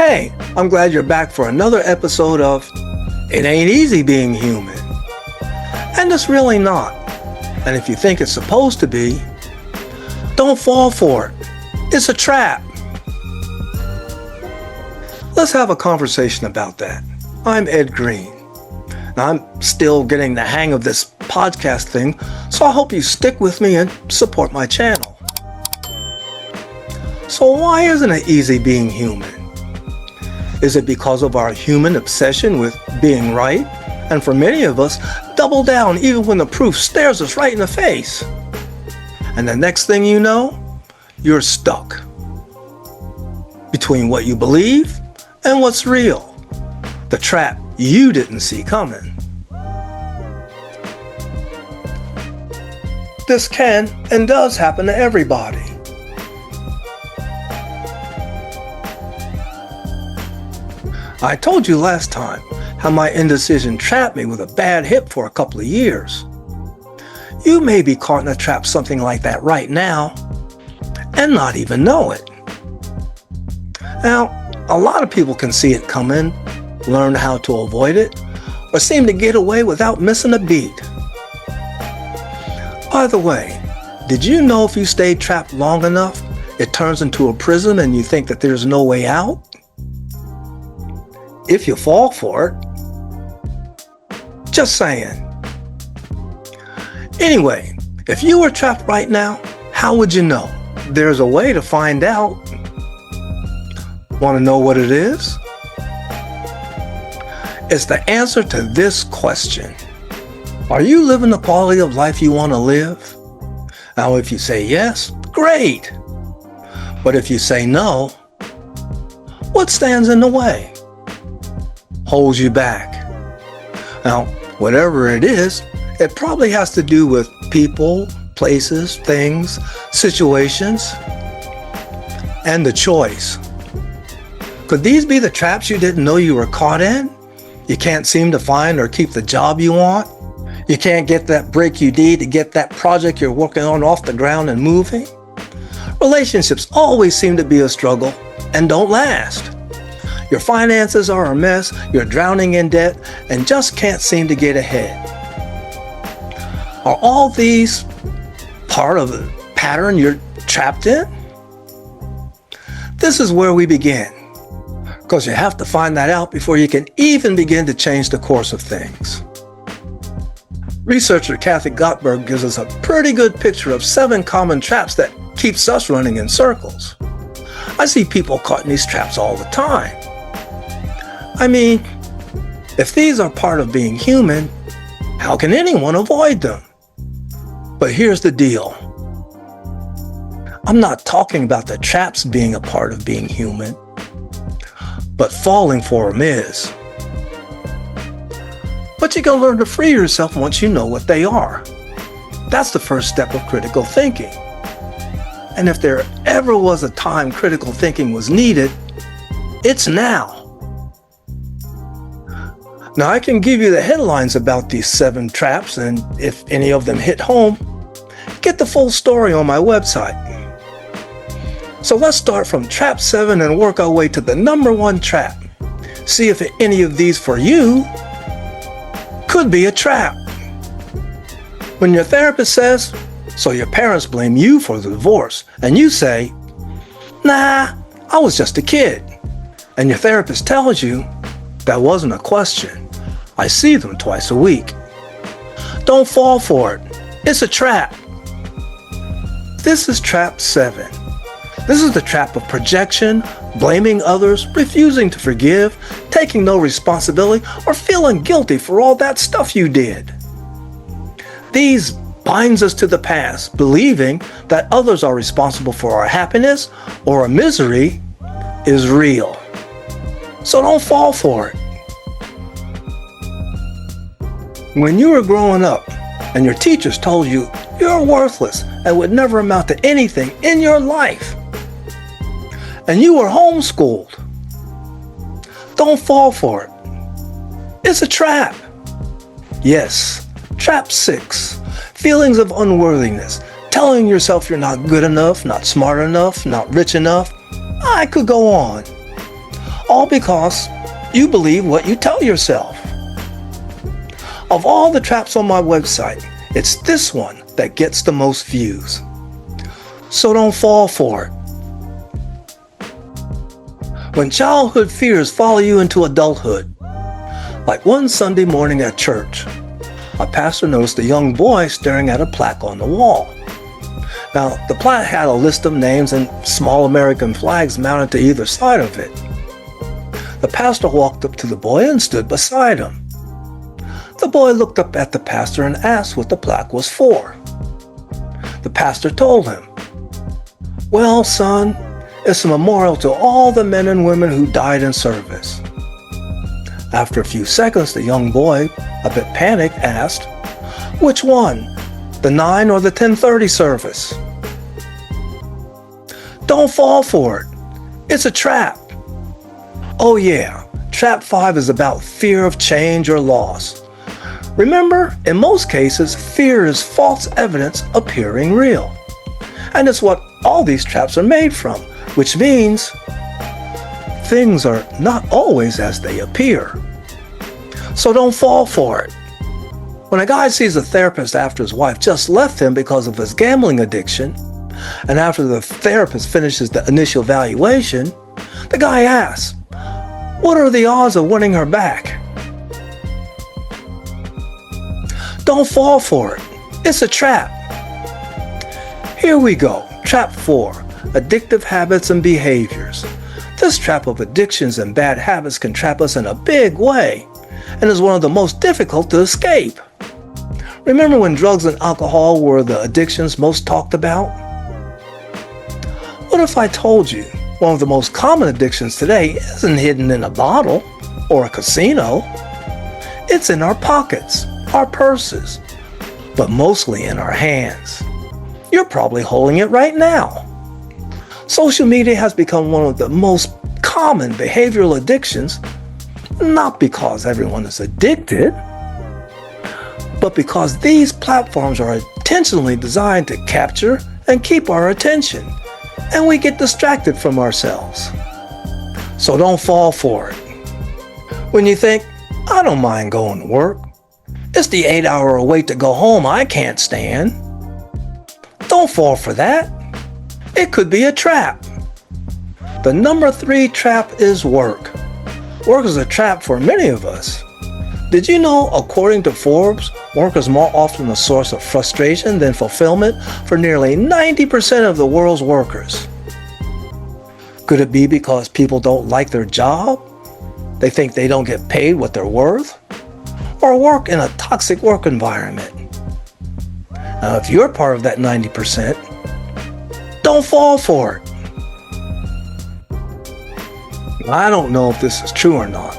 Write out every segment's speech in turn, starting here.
Hey, I'm glad you're back for another episode of It Ain't Easy Being Human. And it's really not. And if you think it's supposed to be, don't fall for it. It's a trap. Let's have a conversation about that. I'm Ed Green. Now, I'm still getting the hang of this podcast thing, so I hope you stick with me and support my channel. So why isn't it easy being human? Is it because of our human obsession with being right? And for many of us, double down even when the proof stares us right in the face. And the next thing you know, you're stuck between what you believe and what's real. The trap you didn't see coming. This can and does happen to everybody. I told you last time how my indecision trapped me with a bad hip for a couple of years. You may be caught in a trap something like that right now and not even know it. Now, a lot of people can see it coming, learn how to avoid it, or seem to get away without missing a beat. By the way, did you know if you stay trapped long enough, it turns into a prison and you think that there's no way out? If you fall for it. Just saying. Anyway, if you were trapped right now, how would you know? There's a way to find out. Want to know what it is? It's the answer to this question. Are you living the quality of life you want to live? Now, if you say yes, great. But if you say no, what stands in the way? Holds you back? Now, whatever it is, it probably has to do with people, places, things, situations, and the choice. Could these be the traps you didn't know you were caught in? You can't seem to find or keep the job you want? You can't get that break you need to get that project you're working on off the ground and moving? Relationships always seem to be a struggle and don't last. Your finances are a mess, you're drowning in debt, and just can't seem to get ahead. Are all these part of the pattern you're trapped in? This is where we begin, because you have to find that out before you can even begin to change the course of things. Researcher Kathy Gottberg gives us a pretty good picture of 7 common traps that keeps us running in circles. I see people caught in these traps all the time. I mean, if these are part of being human, how can anyone avoid them? But here's the deal. I'm not talking about the traps being a part of being human, but falling for them is. But you can learn to free yourself once you know what they are. That's the first step of critical thinking. And if there ever was a time critical thinking was needed, it's now. Now, I can give you the headlines about these 7 traps, and if any of them hit home, get the full story on my website. So let's start from trap 7 and work our way to the number 1 trap. See if any of these for you could be a trap. When your therapist says, so your parents blame you for the divorce, and you say, nah, I was just a kid. And your therapist tells you, that wasn't a question. I see them twice a week. Don't fall for it. It's a trap. This is trap 7. This is the trap of projection, blaming others, refusing to forgive, taking no responsibility, or feeling guilty for all that stuff you did. These binds us to the past, believing that others are responsible for our happiness or our misery is real. So don't fall for it. When you were growing up and your teachers told you you're worthless and would never amount to anything in your life, and you were homeschooled, don't fall for it. It's a trap. Yes, trap 6. Feelings of unworthiness, telling yourself you're not good enough, not smart enough, not rich enough. I could go on. All because you believe what you tell yourself. Of all the traps on my website, it's this one that gets the most views. So don't fall for it. When childhood fears follow you into adulthood, like one Sunday morning at church, a pastor noticed a young boy staring at a plaque on the wall. Now, the plaque had a list of names and small American flags mounted to either side of it. The pastor walked up to the boy and stood beside him. The boy looked up at the pastor and asked what the plaque was for. The pastor told him, "Well, son, it's a memorial to all the men and women who died in service." After a few seconds, the young boy, a bit panicked, asked, "Which one, the 9 or the 10:30 service?" Don't fall for it. It's a trap. Oh yeah, trap 5 is about fear of change or loss. Remember, in most cases, fear is false evidence appearing real. And it's what all these traps are made from, which means things are not always as they appear. So don't fall for it. When a guy sees a therapist after his wife just left him because of his gambling addiction, and after the therapist finishes the initial evaluation, the guy asks, "What are the odds of winning her back?" Don't fall for it. It's a trap. Here we go. Trap 4, addictive habits and behaviors. This trap of addictions and bad habits can trap us in a big way and is one of the most difficult to escape. Remember when drugs and alcohol were the addictions most talked about? What if I told you one of the most common addictions today isn't hidden in a bottle or a casino? It's in our pockets, our purses, but mostly in our hands. You're probably holding it right now. Social media has become one of the most common behavioral addictions, not because everyone is addicted, but because these platforms are intentionally designed to capture and keep our attention, and we get distracted from ourselves. So don't fall for it. When you think, "I don't mind going to work. It's the 8-hour wait to go home I can't stand." Don't fall for that. It could be a trap. The number 3 trap is work. Work is a trap for many of us. Did you know, according to Forbes, work is more often a source of frustration than fulfillment for nearly 90% of the world's workers? Could it be because people don't like their job? They think they don't get paid what they're worth? Or work in a toxic work environment? Now, if you're part of that 90%, don't fall for it. I don't know if this is true or not,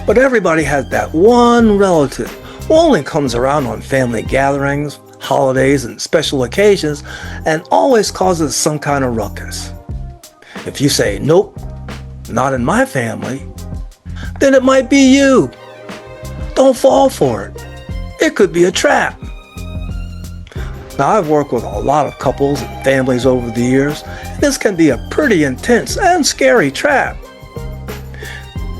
but everybody has that one relative who only comes around on family gatherings, holidays, and special occasions and always causes some kind of ruckus. If you say, "Nope, not in my family," then it might be you. Don't fall for it. It could be a trap. Now, I've worked with a lot of couples and families over the years, and this can be a pretty intense and scary trap.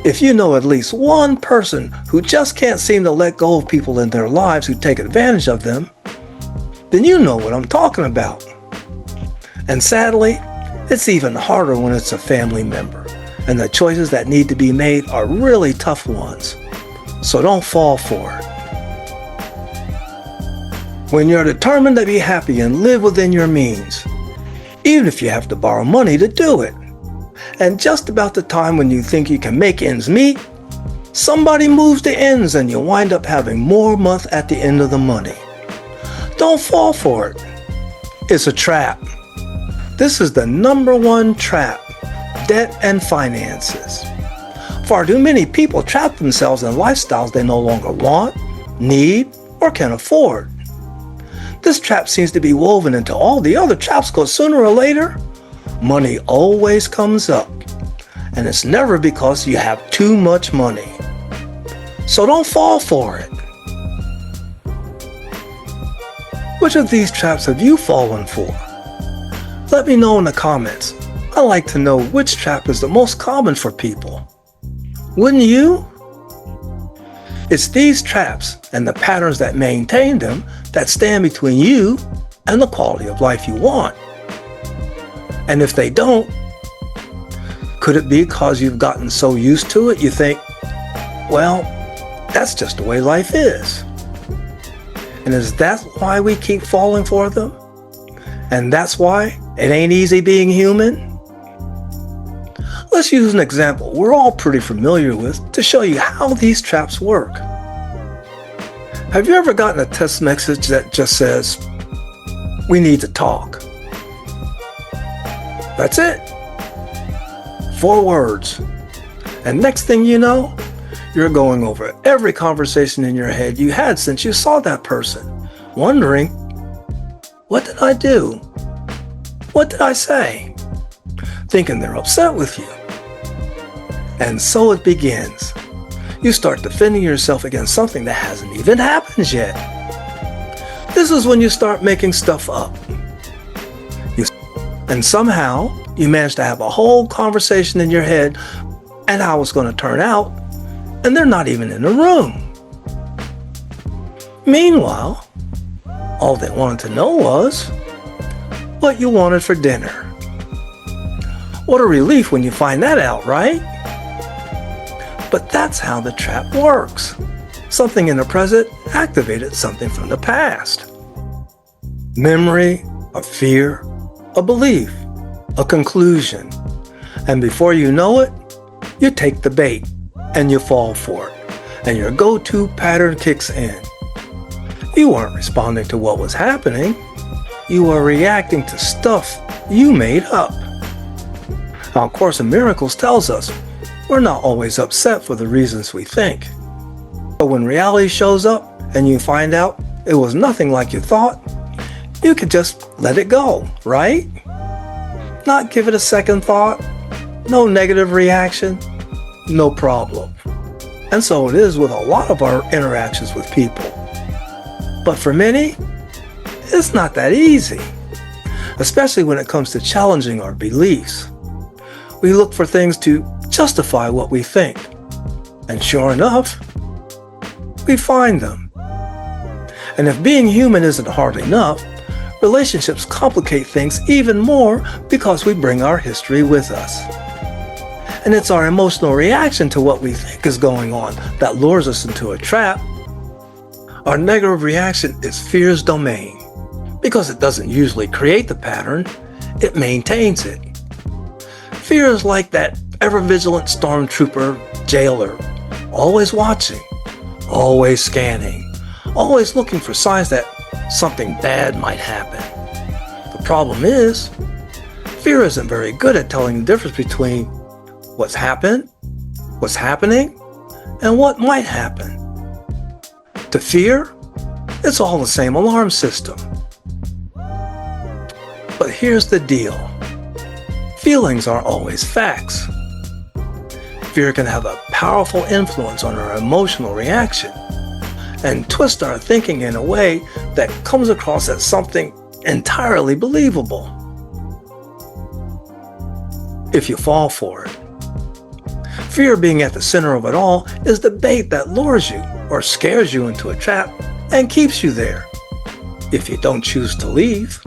If you know at least one person who just can't seem to let go of people in their lives who take advantage of them, then you know what I'm talking about. And sadly, it's even harder when it's a family member, and the choices that need to be made are really tough ones. So don't fall for it. When you're determined to be happy and live within your means, even if you have to borrow money to do it, and just about the time when you think you can make ends meet, somebody moves the ends and you wind up having more month at the end of the money. Don't fall for it. It's a trap. This is the number 1 trap: debt and finances. Far too many people trap themselves in lifestyles they no longer want, need, or can afford. This trap seems to be woven into all the other traps because sooner or later, money always comes up. And it's never because you have too much money. So don't fall for it. Which of these traps have you fallen for? Let me know in the comments. I like to know which trap is the most common for people. Wouldn't you? It's these traps and the patterns that maintain them that stand between you and the quality of life you want. And if they don't, could it be because you've gotten so used to it you think, well, that's just the way life is? And is that why we keep falling for them? And that's why it ain't easy being human? Let's use an example we're all pretty familiar with to show you how these traps work. Have you ever gotten a text message that just says, "We need to talk"? That's it. 4 words. And next thing you know, you're going over every conversation in your head you had since you saw that person, wondering, what did I do? What did I say? Thinking they're upset with you. And so it begins. You start defending yourself against something that hasn't even happened yet. This is when you start making stuff up. And somehow you manage to have a whole conversation in your head and how it's going to turn out, and they're not even in the room. Meanwhile, all they wanted to know was what you wanted for dinner. What a relief when you find that out, right? But that's how the trap works. Something in the present activated something from the past. Memory, a fear, a belief, a conclusion. And before you know it, you take the bait and you fall for it. And your go-to pattern kicks in. You weren't responding to what was happening. You were reacting to stuff you made up. Now, A Course in Miracles tells us we're not always upset for the reasons we think. But when reality shows up and you find out it was nothing like you thought, you could just let it go, right? Not give it a second thought, no negative reaction, no problem. And so it is with a lot of our interactions with people. But for many, it's not that easy, especially when it comes to challenging our beliefs. We look for things to justify what we think. And sure enough, we find them. And if being human isn't hard enough, relationships complicate things even more because we bring our history with us. And it's our emotional reaction to what we think is going on that lures us into a trap. Our negative reaction is fear's domain because it doesn't usually create the pattern, it maintains it. Fear is like that ever-vigilant stormtrooper jailer, always watching, always scanning, always looking for signs that something bad might happen. The problem is, fear isn't very good at telling the difference between what's happened, what's happening, and what might happen. To fear, it's all the same alarm system. But here's the deal. Feelings aren't always facts. Fear can have a powerful influence on our emotional reaction and twist our thinking in a way that comes across as something entirely believable. If you fall for it. Fear being at the center of it all is the bait that lures you or scares you into a trap and keeps you there, if you don't choose to leave.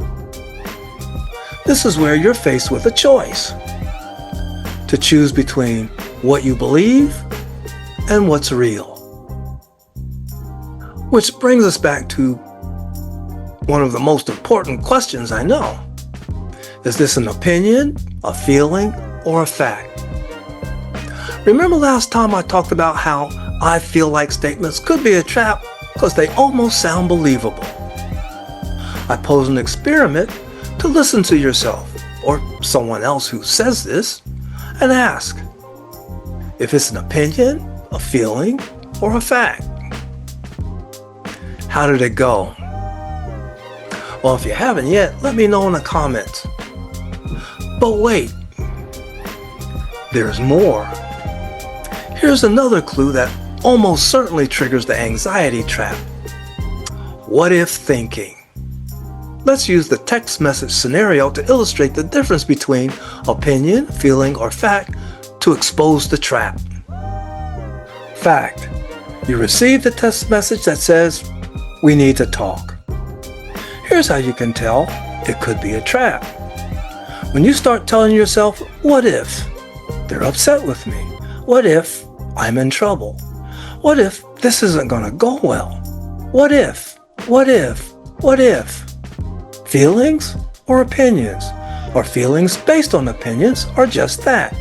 This is where you're faced with a choice, to choose between what you believe and what's real. Which brings us back to one of the most important questions I know. Is this an opinion, a feeling, or a fact? Remember last time I talked about how I feel like statements could be a trap because they almost sound believable. I posed an experiment to listen to yourself or someone else who says this and ask if it's an opinion, a feeling, or a fact. How did it go? Well, if you haven't yet, let me know in the comments. But wait, there's more. Here's another clue that almost certainly triggers the anxiety trap. What if thinking? Let's use the text message scenario to illustrate the difference between opinion, feeling, or fact to expose the trap. fact, you received a text message that says, "We need to talk." Here's how you can tell it could be a trap. When you start telling yourself, "What if they're upset with me? What if I'm in trouble? What if this isn't going to go well? What if, what if, what if?" Feelings or opinions, or feelings based on opinions, are just that,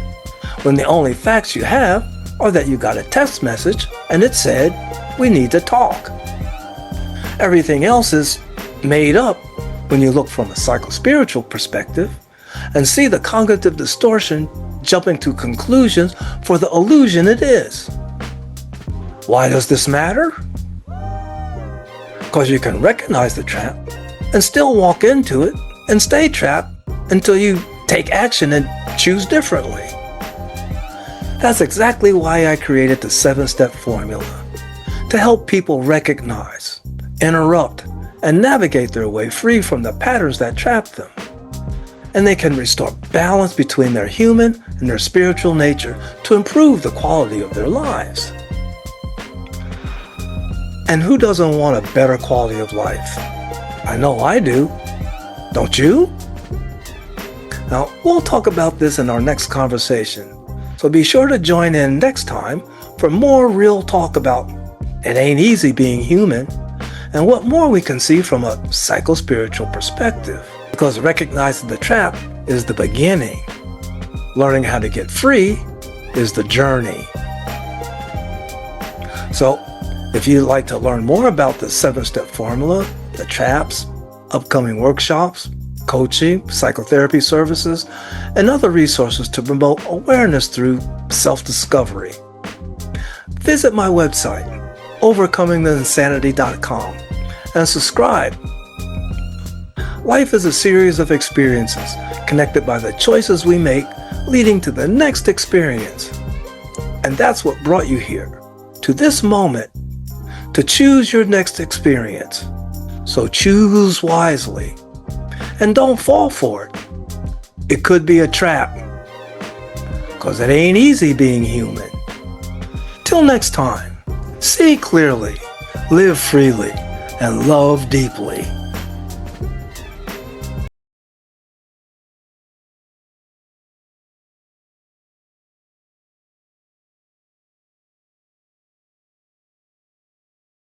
when the only facts you have are that you got a text message and it said, "We need to talk." Everything else is made up when you look from a psychospiritual perspective and see the cognitive distortion jumping to conclusions for the illusion it is. Why does this matter? Because you can recognize the trap and still walk into it and stay trapped until you take action and choose differently. That's exactly why I created the 7-step formula, to help people recognize, interrupt, and navigate their way free from the patterns that trap them. And they can restore balance between their human and their spiritual nature to improve the quality of their lives. And who doesn't want a better quality of life? I know I do. Don't you? Now, we'll talk about this in our next conversation, so be sure to join in next time for more real talk about it ain't easy being human and what more we can see from a psychospiritual perspective. Because recognizing the trap is the beginning. Learning how to get free is the journey. So, if you'd like to learn more about the 7-step formula, the traps, upcoming workshops, coaching, psychotherapy services, and other resources to promote awareness through self-discovery, visit my website, overcomingtheinsanity.com, and subscribe. Life is a series of experiences connected by the choices we make, leading to the next experience. And that's what brought you here, to this moment, to choose your next experience. So choose wisely and don't fall for it. It could be a trap, because it ain't easy being human. Till next time, see clearly, live freely, and love deeply.